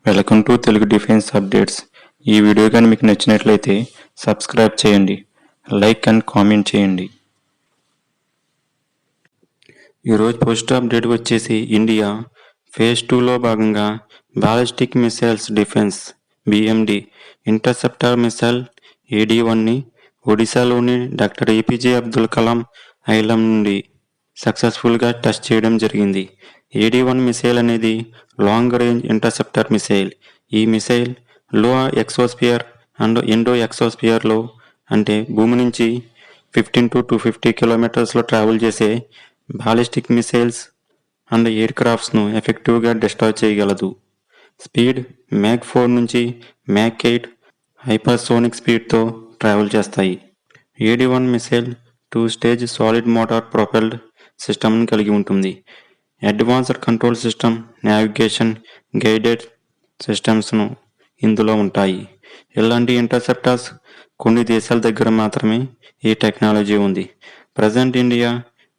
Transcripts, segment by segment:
Welcome to Telugu defence updates. ఈ video కానీ మీకు నచ్చినట్లయితే సబ్స్క్రైబ్ చేయండి, లైక్ అండ్ కామెంట్ చేయండి. ఈరోజు ఫస్ట్ అప్డేట్ వచ్చేసి ఇండియా ఫేజ్ 2లో భాగంగా ballistic missiles defence BMD interceptor missile AD-1ని ఒడిశాలోని doctor APJ Abdul Kalam island నుండి సక్సెస్ఫుల్గా టెస్ట్ చేయడం జరిగింది. AD-1 మిసైల్ అనేది లాంగ్ రేంజ్ ఇంటర్సెప్టర్ మిసైల్. ఈ మిసైల్ లో ఎక్సోస్ఫియర్ అండ్ ఇండో ఎక్సోస్ఫియర్లో అంటే భూమి నుంచి 15 to 250 కిలోమీటర్స్లో ట్రావెల్ చేసే బాలిస్టిక్ మిసైల్స్ అండ్ ఎయిర్ క్రాఫ్ట్స్ను ఎఫెక్టివ్గా డిస్ట్రాయ్ చేయగలదు. స్పీడ్ మ్యాక్ 4 నుంచి మ్యాక్ 8 హైపర్సోనిక్ స్పీడ్తో ట్రావెల్ చేస్తాయి. AD-1 మిసైల్ 2-స్టేజ్ సాలిడ్ మోటార్ ప్రొపెల్డ్ సిస్టమ్ను కలిగి ఉంటుంది. Advanced control system, navigation, guided సిస్టమ్స్ను ఇందులో ఉంటాయి. ఇలాంటి ఇంటర్సెప్టర్స్ కొన్ని దేశాల దగ్గర మాత్రమే ఈ టెక్నాలజీ ఉంది. ప్రజెంట్ ఇండియా,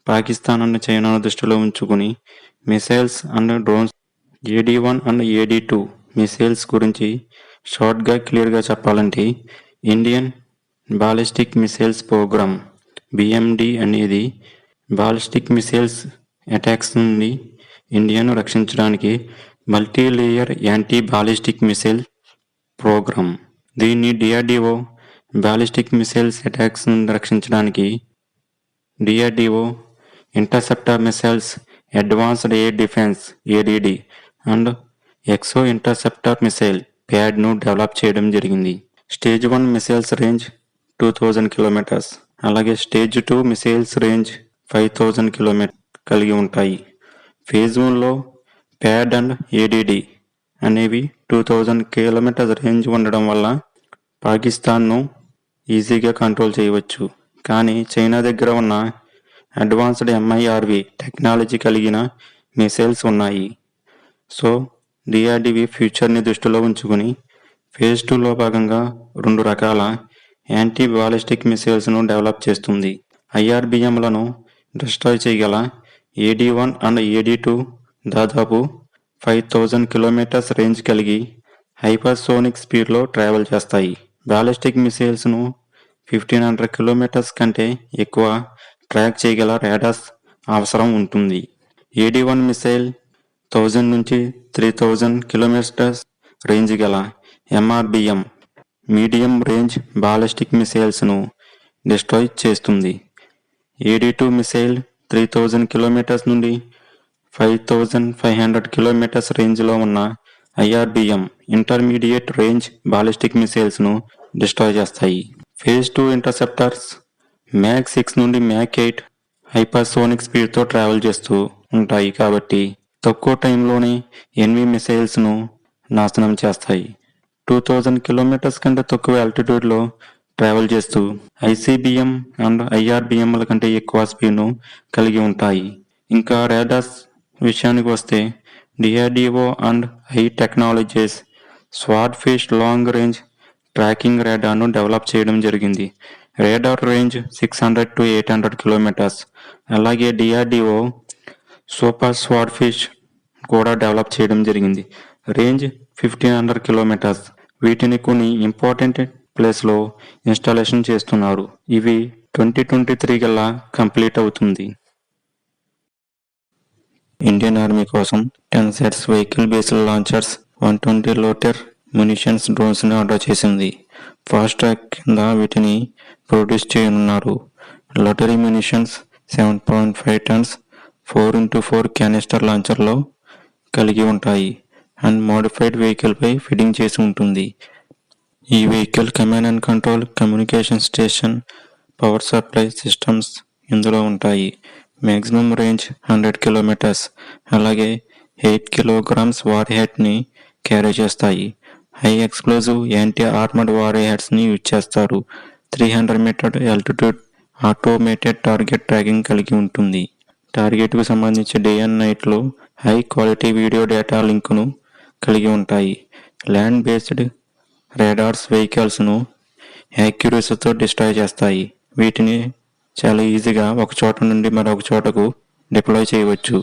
పాకిస్తాన్ అండ్ చైనాను దృష్టిలో ఉంచుకుని missiles and drones AD-1 and AD-2 missiles గురించి షార్ట్గా క్లియర్గా చెప్పాలంటే Indian ballistic missiles programme BMD అనేది బాలిస్టిక్ మిసైల్స్ అటాక్స్ నుండి ఇండియాను రక్షించడానికి multi layer anti ballistic missile programme. దీన్ని DRDO బాలిస్టిక్ మిసైల్స్ అటాక్స్ నుండి రక్షించడానికి DRDO interceptor missiles advanced air defence ADD and exo interceptor missile ప్యాడ్ను డెవలప్ చేయడం జరిగింది. స్టేజ్ 1 మిసైల్స్ రేంజ్ 2000 కిలోమీటర్స్, అలాగే స్టేజ్ 2 మిసైల్స్ రేంజ్ 5000 కిలోమీటర్ కలిగి ఉంటాయి. ఫేజ్ 1లో ప్యాడ్ అండ్ ADD అనేవి 2000 కిలోమీటర్స్ రేంజ్ ఉండడం వల్ల పాకిస్తాన్ను ఈజీగా కంట్రోల్ చేయవచ్చు. కానీ చైనా దగ్గర ఉన్న అడ్వాన్స్డ్ MIRV టెక్నాలజీ కలిగిన మిసైల్స్ ఉన్నాయి. సో DRDV ఫ్యూచర్ని దృష్టిలో ఉంచుకుని ఫేజ్ 2లో భాగంగా 2 రకాల యాంటీ బాలిస్టిక్ మిసైల్స్ను డెవలప్ చేస్తుంది. IRBMలను డిస్ట్రాయ్ చేయగల AD-1 అండ్ AD-2 దాదాపు 5000 కిలోమీటర్స్ రేంజ్ కలిగి హైపర్సోనిక్ స్పీడ్లో ట్రావెల్ చేస్తాయి. బాలిస్టిక్ మిసైల్స్ను 1500 కిలోమీటర్స్ కంటే ఎక్కువ ట్రాక్ చేయగల రాడార్స్ అవసరం ఉంటుంది. AD-1 మిసైల్ 1000 నుంచి 3000 కిలోమీటర్స్ రేంజ్ గల MRBM మీడియం రేంజ్ బాలిస్టిక్ మిసైల్స్ను డిస్ట్రాయ్ చేస్తుంది. AD-2 మిసైల్ 3000 కిలోమీటర్స్ నుండి 5500 కిలోమీటర్స్ రేంజ్లో ఉన్న IRBM ఇంటర్మీడియట్ రేంజ్ బాలిస్టిక్ మిసైల్స్ను డిస్ట్రాయ్ చేస్తాయి. ఫేజ్ 2 ఇంటర్సెప్టర్స్ మ్యాక్ 6 నుండి మ్యాక్ 8 హైపర్సోనిక్ స్పీడ్తో ట్రావెల్ చేస్తూ ఉంటాయి కాబట్టి తక్కువ టైంలోనే ఎనిమీ మిసైల్స్ను నాశనం చేస్తాయి. 2000 కిలోమీటర్స్ కంటే తక్కువ ఆల్టిట్యూడ్లో ట్రావెల్ చేస్తూ ICBM అండ్ IRBMల కంటే ఎక్కువ స్పీడ్ను కలిగి ఉంటాయి. ఇంకా రాడార్స్ విషయానికి వస్తే DRDO అండ్ ఐ technologies Swordfish long range tracking రాడార్ను డెవలప్ చేయడం జరిగింది. రాడార్ రేంజ్ 600 to 800 కిలోమీటర్స్. అలాగే DRDO సూపర్ స్వార్డ్ ఫిష్ కూడా డెవలప్ చేయడం జరిగింది. Range 1500 kilometres. వీటిని కొన్ని ఇంపార్టెంట్ ప్లేస్లో ఇన్స్టాలేషన్ చేస్తున్నారు. ఇవి 2023 కల్లా కంప్లీట్ అవుతుంది. ఇండియన్ ఆర్మీ కోసం 10 sets vehicle based launchers 120 loiter munitions డ్రోన్స్ని ఆర్డర్ చేసింది. ఫాస్ట్ ట్రాక్ కింద వీటిని ప్రొడ్యూస్ చేయనున్నారు. లోటరీ మ్యునిషన్స్ 7.5 టన్స్ 4x4 క్యానిస్టర్ లాంచర్లో కలిగి ఉంటాయి అండ్ మోడిఫైడ్ వెహికల్పై ఫిట్టింగ్ చేసి ఉంటుంది. ఈ vehicle command and control, communication station, power supply systems ఇందులో ఉంటాయి. Maximum range 100 kilometres. అలాగే 8 కిలోగ్రామ్స్ వార్ హెడ్ని క్యారీ చేస్తాయి. High explosive anti armoured war హెడ్స్ని యూజ్ చేస్తారు. 300 metre altitude automated target tracking కలిగి ఉంటుంది. టార్గెట్కు సంబంధించి డే అండ్ నైట్లో హై క్వాలిటీ వీడియో డేటా లింకును కలిగి ఉంటాయి. ల్యాండ్ బేస్డ్ రాడార్స్ వెహికల్స్ను యాక్యురసీతో డిస్ట్రాయ్ చేస్తాయి. వీటిని చాలా ఈజీగా ఒక చోట నుండి మరొక చోటకు డిప్లాయ్ చేయవచ్చు.